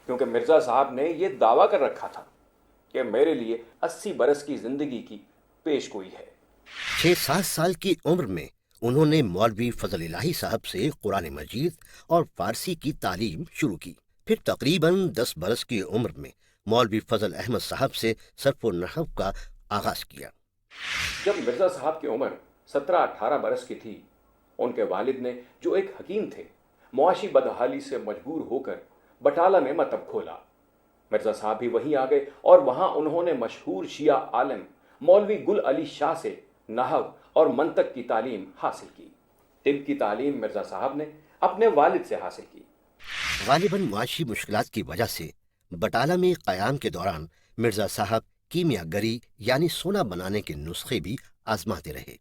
کیونکہ مرزا صاحب نے یہ دعویٰ کر رکھا تھا کہ میرے لیے 80 برس کی زندگی کی پیش گوئی ہے۔ 6-7 سال کی عمر میں انہوں نے مولوی فضل الہی صاحب سے قرآن مجید اور فارسی کی تعلیم شروع کی۔ پھر تقریباً 10 برس کی عمر میں مولوی فضل احمد صاحب سے صرف و نحو کا آغاز کیا۔ جب مرزا صاحب کی عمر 17-18 برس کی تھی، ان کے والد نے جو ایک حکیم تھے، معاشی بدحالی سے مجبور ہو کر بٹالہ میں مکتب کھولا۔ مرزا صاحب بھی وہیں آ گئے اور وہاں انہوں نے مشہور شیعہ عالم مولوی گل علی شاہ سے نحو اور منطق کی تعلیم حاصل کی۔ طب کی تعلیم مرزا صاحب نے اپنے والد سے حاصل کی۔ غالباً معاشی مشکلات کی وجہ سے بٹالہ میں قیام کے دوران مرزا صاحب کیمیا گری یعنی سونا بنانے کے نسخے بھی آزماتے رہے۔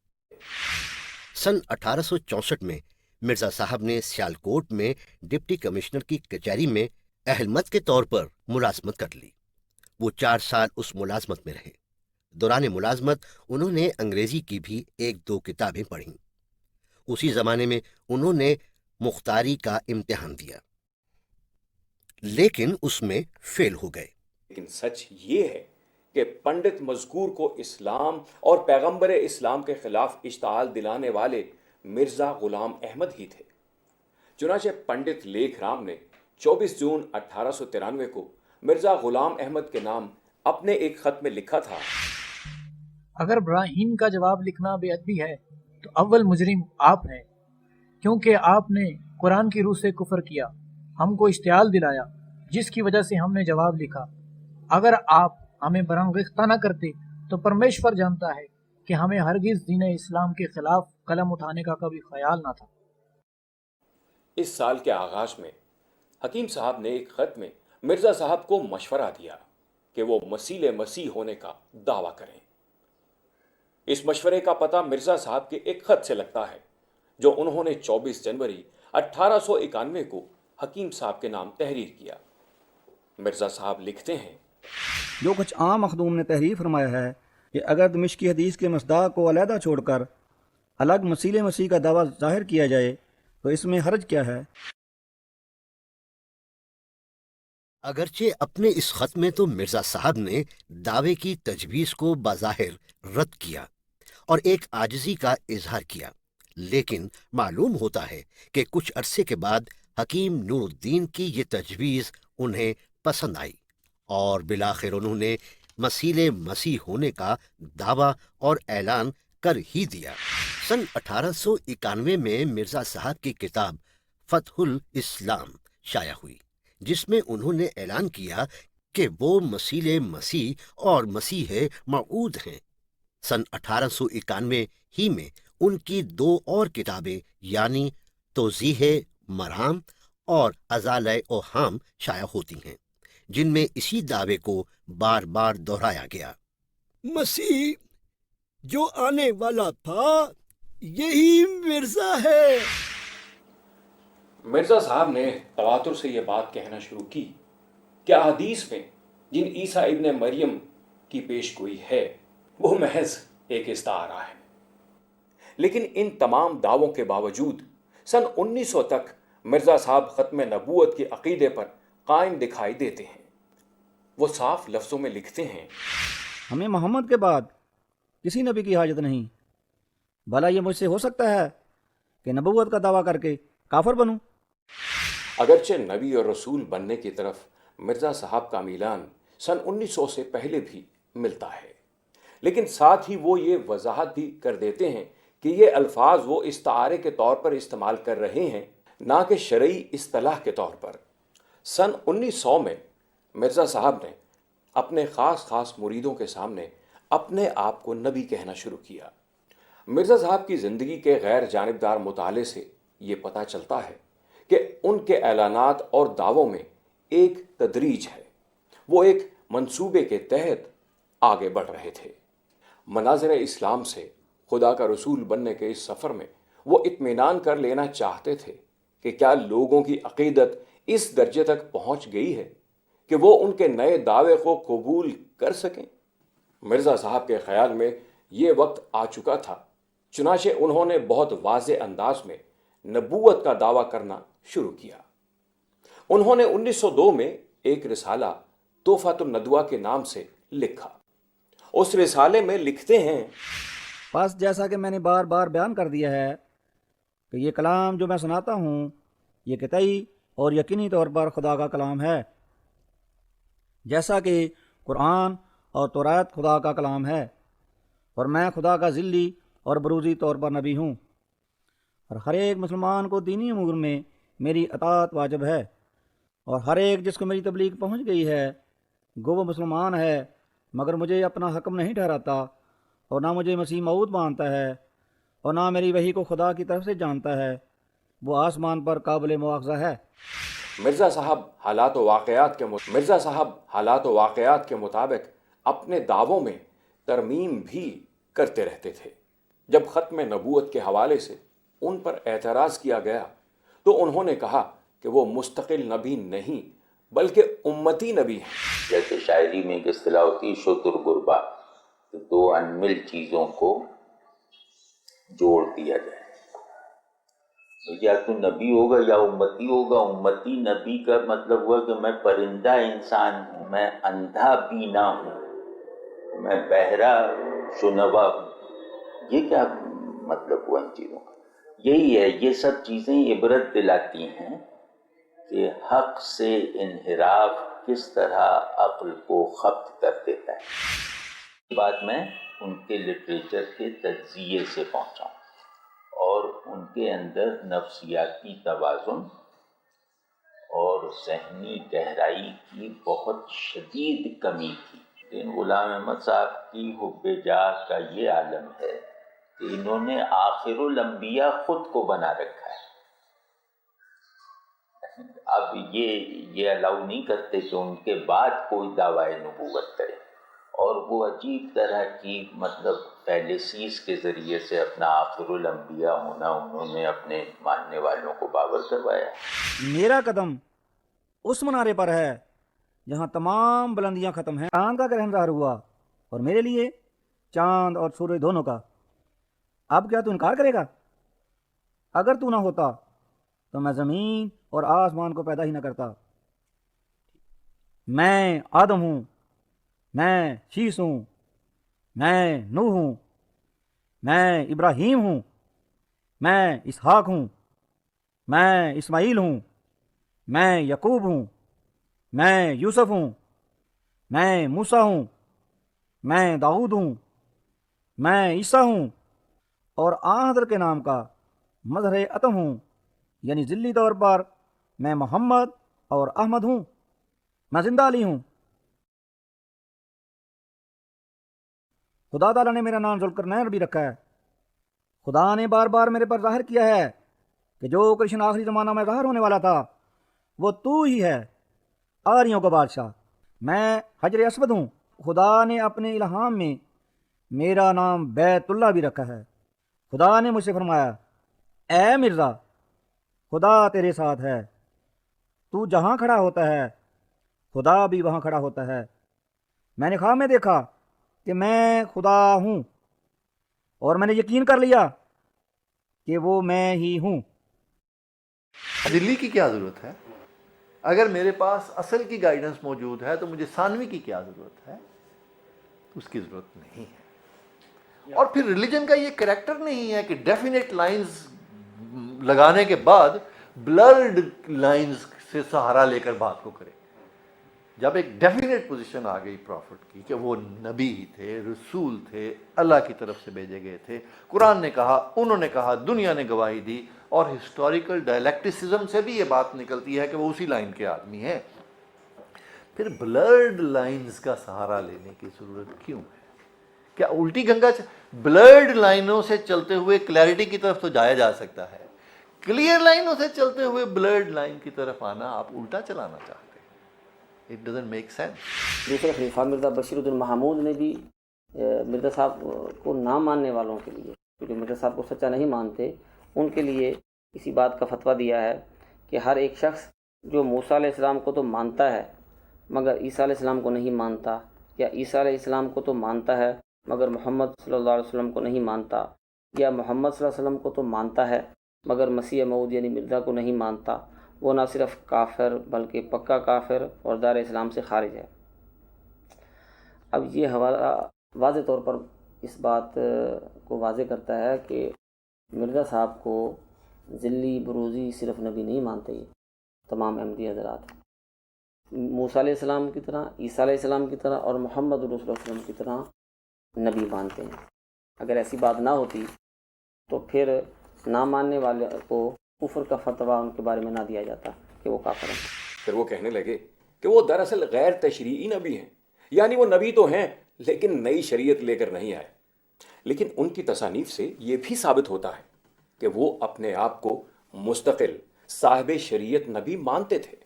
سن 1864 میں مرزا صاحب نے سیالکوٹ میں ڈپٹی کمشنر کی کچہری میں اہل مت کے طور پر ملازمت کر لی۔ وہ 4 سال اس ملازمت میں رہے۔ دوران ملازمت انہوں نے انگریزی کی بھی 1-2 کتابیں پڑھیں۔ اسی زمانے میں انہوں نے مختاری کا امتحان دیا، لیکن اس میں فیل ہو گئے۔ لیکن سچ یہ ہے کہ پنڈت مذکور کو اسلام اور پیغمبر اسلام کے خلاف اشتعال دلانے والے مرزا غلام احمد ہی تھے۔ چنانچہ پنڈت لیکھ رام نے 24 جون 1893 کو مرزا غلام احمد کے نام اپنے ایک خط میں لکھا تھا، اگر براہین کا جواب لکھنا بے ادبی ہے تو اول مجرم آپ ہیں، کیونکہ آپ نے قرآن کی روح سے کفر کیا، ہم کو اشتعال دلایا، جس کی وجہ سے ہم نے جواب لکھا۔ اگر آپ ہمیں برانگیختہ نہ کرتے تو پرمیشور جانتا ہے کہ ہمیں ہرگز دین اسلام کے خلاف قلم اٹھانے کا کبھی خیال نہ تھا۔ اس سال کے آغاز میں حکیم صاحب نے ایک خط میں مرزا صاحب کو مشورہ دیا کہ وہ مسیح مسیح ہونے کا دعویٰ کریں۔ اس مشورے کا پتہ مرزا صاحب کے ایک خط سے لگتا ہے جو انہوں نے 24 جنوری 1891 کو حکیم صاحب کے نام تحریر کیا۔ مرزا صاحب لکھتے ہیں، جو کچھ عام مخدوم نے تحریر فرمایا ہے کہ اگر دمشقی حدیث کے مصداق کو علیحدہ چھوڑ کر الگ مسیح مسیح کا دعویٰ ظاہر کیا جائے تو اس میں حرج کیا ہے؟ اگرچہ اپنے اس خط میں تو مرزا صاحب نے دعوے کی تجویز کو بظاہر رد کیا اور ایک عاجزی کا اظہار کیا، لیکن معلوم ہوتا ہے کہ کچھ عرصے کے بعد حکیم نور الدین کی یہ تجویز انہیں پسند آئی اور بالآخر انہوں نے مسیح مسیح ہونے کا دعویٰ اور اعلان کر ہی دیا۔ سن 1891 میں مرزا صاحب کی کتاب فتح الاسلام شائع ہوئی، جس میں انہوں نے اعلان کیا کہ وہ مسیح مسیح اور مسیح موعود ہیں۔ سن 1891 ہی میں ان کی 2 اور کتابیں یعنی توضیح مرام اور ازالہ اوہام شائع ہوتی ہیں، جن میں اسی دعوے کو بار بار دہرایا گیا، مسیح جو آنے والا تھا یہی مرزا ہے۔ مرزا صاحب نے تواتر سے یہ بات کہنا شروع کی کہ احادیث میں جن عیسیٰ ابن مریم کی پیش گوئی ہے وہ محض ایک استعارہ ہے۔ لیکن ان تمام دعووں کے باوجود سن 1900 تک مرزا صاحب ختم نبوت کے عقیدے پر قائم دکھائی دیتے ہیں۔ وہ صاف لفظوں میں لکھتے ہیں، ہمیں محمد کے بعد کسی نبی کی حاجت نہیں، بھلا یہ مجھ سے ہو سکتا ہے کہ نبوت کا دعویٰ کر کے کافر بنوں؟ اگرچہ نبی اور رسول بننے کی طرف مرزا صاحب کا میلان سن 1900 سے پہلے بھی ملتا ہے، لیکن ساتھ ہی وہ یہ وضاحت بھی کر دیتے ہیں کہ یہ الفاظ وہ استعارے کے طور پر استعمال کر رہے ہیں، نہ کہ شرعی اصطلاح کے طور پر۔ سن 1900 میں مرزا صاحب نے اپنے خاص مریدوں کے سامنے اپنے آپ کو نبی کہنا شروع کیا۔ مرزا صاحب کی زندگی کے غیر جانبدار مطالعے سے یہ پتہ چلتا ہے کہ ان کے اعلانات اور دعووں میں ایک تدریج ہے، وہ ایک منصوبے کے تحت آگے بڑھ رہے تھے۔ مناظر اسلام سے خدا کا رسول بننے کے اس سفر میں وہ اطمینان کر لینا چاہتے تھے کہ کیا لوگوں کی عقیدت اس درجے تک پہنچ گئی ہے کہ وہ ان کے نئے دعوے کو قبول کر سکیں۔ مرزا صاحب کے خیال میں یہ وقت آ چکا تھا، چنانچہ انہوں نے بہت واضح انداز میں نبوت کا دعویٰ کرنا شروع کیا۔ انہوں نے 1902 میں ایک رسالہ تحفۃ الندوہ کے نام سے لکھا۔ اس رسالے میں لکھتے ہیں، بس جیسا کہ میں نے بار بار بیان کر دیا ہے کہ یہ کلام جو میں سناتا ہوں یہ قطعی اور یقینی طور پر خدا کا کلام ہے، جیسا کہ قرآن اور تورات خدا کا کلام ہے، اور میں خدا کا ذلی اور بروزی طور پر نبی ہوں، اور ہر ایک مسلمان کو دینی امور میں میری اطاعت واجب ہے، اور ہر ایک جس کو میری تبلیغ پہنچ گئی ہے گو وہ مسلمان ہے، مگر مجھے اپنا حکم نہیں ٹھہراتا، اور نہ مجھے مسیح موعود مانتا ہے، اور نہ میری وحی کو خدا کی طرف سے جانتا ہے، وہ آسمان پر قابل مواخذہ ہے۔ مرزا صاحب حالات و واقعات کے مطابق اپنے دعووں میں ترمیم بھی کرتے رہتے تھے۔ جب ختم نبوت کے حوالے سے ان پر اعتراض کیا گیا تو انہوں نے کہا کہ وہ مستقل نبی نہیں بلکہ امتی نبی ہیں۔ جیسے شاعری میں ایک اصطلاح ہوتی ہے شتر گربا، تو دو انمل چیزوں کو جوڑ دیا جائے، یا تو نبی ہوگا یا امتی ہوگا۔ امتی نبی کا مطلب ہوا کہ میں پرندہ انسان ہوں، میں اندھا بینا ہوں، میں بہرا شنوا ہوں۔ یہ کیا مطلب ہوا ان چیزوں کا؟ یہی ہے، یہ سب چیزیں عبرت دلاتی ہیں کہ حق سے انحراف کس طرح عقل کو خبت کر دیتا ہے۔ بات میں ان کے لٹریچر کے تجزیے سے پہنچا ہوں، اور ان کے اندر نفسیاتی توازن اور ذہنی گہرائی کی بہت شدید کمی تھی۔ لیکن غلام احمد صاحب کی حب جاہ کا یہ عالم ہے کہ انہوں نے آخر الانبیاء خود کو بنا رکھا ہے۔ اب یہ الاؤ نہیں کرتے کہ ان کے بعد کوئی دعویٰ نبوت کرے، اور وہ عجیب طرح کی مطلب فیلیسیز کے ذریعے سے اپنا آخر الانبیاء ہونا انہوں نے اپنے ماننے والوں کو باور کروایا۔ میرا قدم اس منارے پر ہے جہاں تمام بلندیاں ختم ہیں۔ چاند کا گرہن ظاہر ہوا، اور میرے لیے چاند اور سورج دونوں کا۔ اب کیا تو انکار کرے گا؟ اگر تو نہ ہوتا تو میں زمین اور آسمان کو پیدا ہی نہ کرتا۔ میں آدم ہوں، میں شیس ہوں، میں نوح ہوں، میں ابراہیم ہوں، میں اسحاق ہوں، میں اسماعیل ہوں، میں یعقوب ہوں، میں یوسف ہوں، میں موسیٰ ہوں، میں داؤد ہوں، میں عیسیٰ ہوں، اور آن حضرت کے نام کا مظہر عتم ہوں، یعنی ذلی طور پر میں محمد اور احمد ہوں، میں زندہ علی ہوں۔ خدا تعالیٰ نے میرا نام ذوالقرنین بھی رکھا ہے۔ خدا نے بار بار میرے پر ظاہر کیا ہے کہ جو کرشن آخری زمانہ میں ظاہر ہونے والا تھا وہ تو ہی ہے، آریوں کا بادشاہ۔ میں حجر اسود ہوں۔ خدا نے اپنے الہام میں میرا نام بیت اللہ بھی رکھا ہے۔ خدا نے مجھ سے فرمایا، اے مرزا، خدا تیرے ساتھ ہے، تو جہاں کھڑا ہوتا ہے خدا بھی وہاں کھڑا ہوتا ہے۔ میں نے خواب میں دیکھا کہ میں خدا ہوں، اور میں نے یقین کر لیا کہ وہ میں ہی ہوں۔ دلی کی کیا ضرورت ہے؟ اگر میرے پاس اصل کی گائیڈنس موجود ہے تو مجھے ثانوی کی کیا ضرورت ہے؟ اس کی ضرورت نہیں ہے۔ اور پھر ریلیجن کا یہ کریکٹر نہیں ہے کہ ڈیفینیٹ لائنز لگانے کے بعد بلرڈ لائنز سے سہارا لے کر بات کو کرے۔ جب ایک ڈیفینیٹ پوزیشن آ گئی پروفٹ کی کہ وہ نبی تھے، رسول تھے، اللہ کی طرف سے بھیجے گئے تھے، قرآن نے کہا، انہوں نے کہا، دنیا نے گواہی دی، اور ہسٹوریکل ڈائلیکٹسزم سے بھی یہ بات نکلتی ہے کہ وہ اسی لائن کے آدمی ہیں، پھر بلرڈ لائنز کا سہارا لینے کی ضرورت کیوں ہے؟ کیا الٹی گنگا بلرڈ لائنوں سے چلتے ہوئے کلیئرٹی کی طرف تو جایا جا سکتا ہے، کلیئر لائنوں سے چلتے ہوئے بلرڈ لائن کی طرف آنا آپ الٹا چلانا چاہتے ہیں۔ It doesn't make sense۔ دوسرے خلیفہ مرزا بشیر الدین محمود نے بھی مرزا صاحب کو نہ ماننے والوں کے لیے، جو مرزا صاحب کو سچا نہیں مانتے، ان کے لیے اسی بات کا فتویٰ دیا ہے کہ ہر ایک شخص جو موسیٰ علیہ السلام کو تو مانتا ہے مگر عیسیٰ علیہ السلام کو نہیں مانتا، یا عیسیٰ علیہ السلام کو تو مانتا ہے مگر محمد صلی اللہ علیہ وسلم کو نہیں مانتا، یا محمد صلی اللہ علیہ وسلم کو تو مانتا ہے مگر مسیح موعود یعنی مرزا کو نہیں مانتا، وہ نہ صرف کافر بلکہ پکا کافر اور دار اسلام سے خارج ہے۔ اب یہ حوالہ واضح طور پر اس بات کو واضح کرتا ہے کہ مرزا صاحب کو ذلی بروزی صرف نبی نہیں مانتے، یہ تمام احمدی حضرات موسیٰ علیہ السلام کی طرح، عیسیٰ علیہ السلام کی طرح اور محمد رسول اللہ صلی اللہ علیہ وسلم کی طرح نبی مانتے ہیں۔ اگر ایسی بات نہ ہوتی تو پھر نہ ماننے والے کو کفر کا فتویٰ ان کے بارے میں نہ دیا جاتا کہ وہ کافر ہیں۔ پھر وہ کہنے لگے کہ وہ دراصل غیر تشریعی نبی ہیں، یعنی وہ نبی تو ہیں لیکن نئی شریعت لے کر نہیں آئے۔ لیکن ان کی تصانیف سے یہ بھی ثابت ہوتا ہے کہ وہ اپنے آپ کو مستقل صاحب شریعت نبی مانتے تھے۔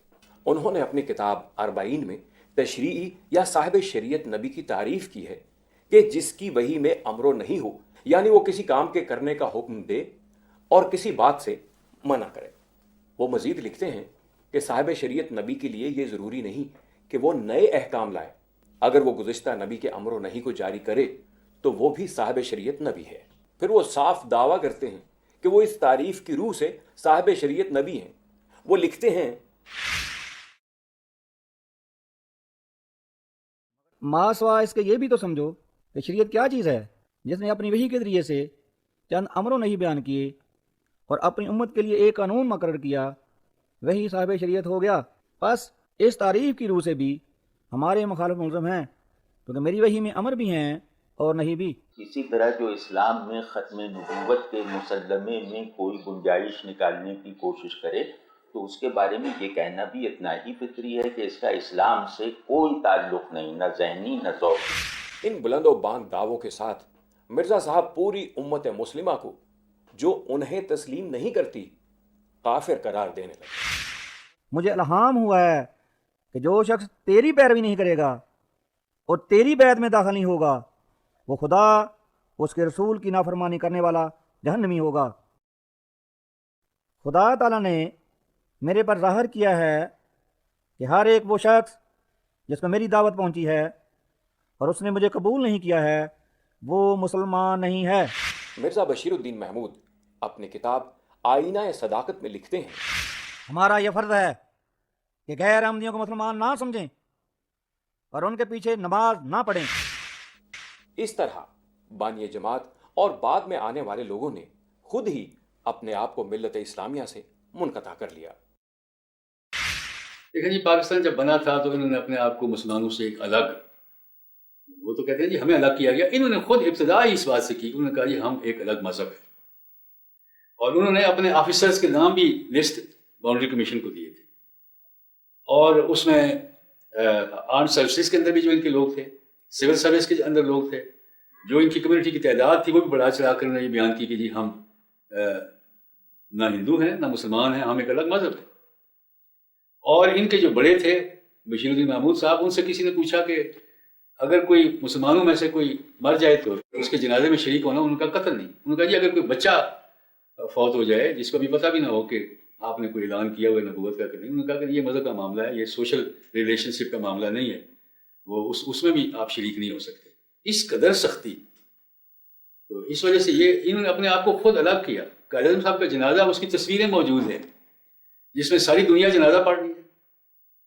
انہوں نے اپنی کتاب اربعین میں تشریعی یا صاحب شریعت نبی کی تعریف کی ہے کہ جس کی وحی میں امر و نہیں ہو، یعنی وہ کسی کام کے کرنے کا حکم دے اور کسی بات سے منع کرے۔ وہ مزید لکھتے ہیں کہ صاحب شریعت نبی کے لیے یہ ضروری نہیں کہ وہ نئے احکام لائے، اگر وہ گزشتہ نبی کے امر و نہیں کو جاری کرے تو وہ بھی صاحب شریعت نبی ہے۔ پھر وہ صاف دعویٰ کرتے ہیں کہ وہ اس تعریف کی روح سے صاحب شریعت نبی ہیں۔ وہ لکھتے ہیں ماں سوا اس کے یہ بھی تو سمجھو کہ شریعت کیا چیز ہے، جس نے اپنی وحی کے ذریعے سے چند امر و نہیں بیان کیے اور اپنی امت کے لیے ایک قانون مقرر کیا، وہی صاحب شریعت ہو گیا۔ بس اس تعریف کی روح سے بھی ہمارے مخالف ملزم ہیں، کیونکہ میری وحی میں امر بھی ہیں اور نہیں بھی۔ اسی طرح جو اسلام میں ختم نبوت کے مسلمے میں کوئی گنجائش نکالنے کی کوشش کرے تو اس کے بارے میں یہ کہنا بھی اتنا ہی فطری ہے کہ اس کا اسلام سے کوئی تعلق نہیں، نہ ذہنی نہ ذوقی۔ ان بلند و بانگ دعووں کے ساتھ مرزا صاحب پوری امت مسلمہ کو جو انہیں تسلیم نہیں کرتی کافر قرار دینے لگے۔ مجھے الہام ہوا ہے کہ جو شخص تیری پیروی نہیں کرے گا اور تیری بیعت میں داخل نہیں ہوگا وہ خدا اس کے رسول کی نافرمانی کرنے والا جہنمی ہوگا۔ خدا تعالیٰ نے میرے پر ظاہر کیا ہے کہ ہر ایک وہ شخص جس کو میری دعوت پہنچی ہے اور اس نے مجھے قبول نہیں کیا ہے وہ مسلمان نہیں ہے۔ مرزا بشیر الدین محمود اپنی کتاب آئینہ صداقت میں لکھتے ہیں ہمارا یہ فرض ہے کہ غیر احمدیوں کو مسلمان نہ سمجھیں اور ان کے پیچھے نماز نہ پڑھیں۔ اس طرح بانی جماعت اور بعد میں آنے والے لوگوں نے خود ہی اپنے آپ کو ملت اسلامیہ سے منقطع کر لیا۔ دیکھیں جی، پاکستان جب بنا تھا تو انہوں نے اپنے آپ کو مسلمانوں سے ایک الگ، وہ تو کہتے ہیں جی ہمیں الگ کیا گیا، انہوں نے خود ابتدا ہی اس بات سے کی، انہوں نے کہا جی ہم ایک الگ مذہب ہے، اور انہوں نے اپنے آفیسرز کے نام بھی لسٹ باؤنڈری کمیشن کو دیے تھے، اور اس میں آرم سروسز کے اندر بھی جو ان کے لوگ تھے، سول سروس کے اندر لوگ تھے، جو ان کی کمیونٹی کی تعداد تھی وہ بھی بڑھا چڑھا کر انہوں نے یہ بیان کی کہ جی ہم نہ ہندو ہیں نہ مسلمان ہیں، ہم ایک الگ مذہب ہے۔ اور ان کے جو بڑے تھے بشیر الدین محمود صاحب، ان سے کسی نے پوچھا کہ اگر کوئی مسلمانوں میں سے کوئی مر جائے تو اس کے جنازے میں شریک ہونا، ان کا قتل نہیں۔ انہوں نے کہا جی اگر کوئی بچہ فوت ہو جائے جس کو بھی پتہ بھی نہ ہو کہ آپ نے کوئی اعلان کیا ہوا ہے نبوت کا کہ نہیں، انہوں نے کہا کہ یہ مذہب کا معاملہ ہے، یہ سوشل ریلیشن شپ کا معاملہ نہیں ہے، وہ اس میں بھی آپ شریک نہیں ہو سکتے۔ اس قدر سختی، تو اس وجہ سے یہ انہوں نے اپنے آپ کو خود الگ کیا۔ قائد اعظم صاحب کا جنازہ، اس کی تصویریں موجود ہیں جس میں ساری دنیا جنازہ پڑھ رہی ہے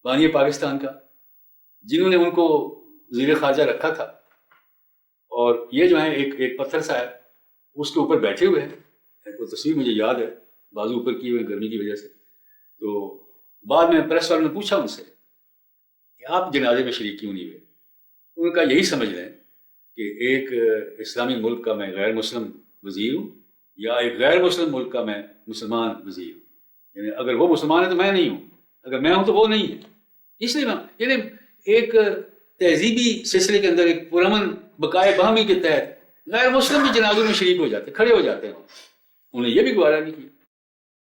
بانی پاکستان کا، جنہوں نے ان کو وزیر خارجہ رکھا تھا، اور یہ جو ہے ایک پتھر سا ہے اس کے اوپر بیٹھے ہوئے ہیں، وہ تصویر مجھے یاد ہے، بازو اوپر کیے ہوئے گرمی کی وجہ سے۔ تو بعد میں پریس والوں نے پوچھا ان سے کہ آپ جنازے میں شریک کیوں نہیں ہوئے؟ انہوں نے کہا یہی سمجھ لیں کہ ایک اسلامی ملک کا میں غیر مسلم وزیر ہوں، یا ایک غیر مسلم ملک کا میں مسلمان وزیر ہوں، یعنی اگر وہ مسلمان ہے تو میں نہیں ہوں، اگر میں ہوں تو وہ نہیں ہے۔ اس لیے یعنی ایک تہذیبی سلسلے کے اندر ایک پرامن بقائے باہمی کے تحت غیر مسلم بھی جنازوں میں شریک ہو جاتے، کھڑے ہو جاتے ہیں، انہوں نے یہ بھی گوارا نہیں کیا۔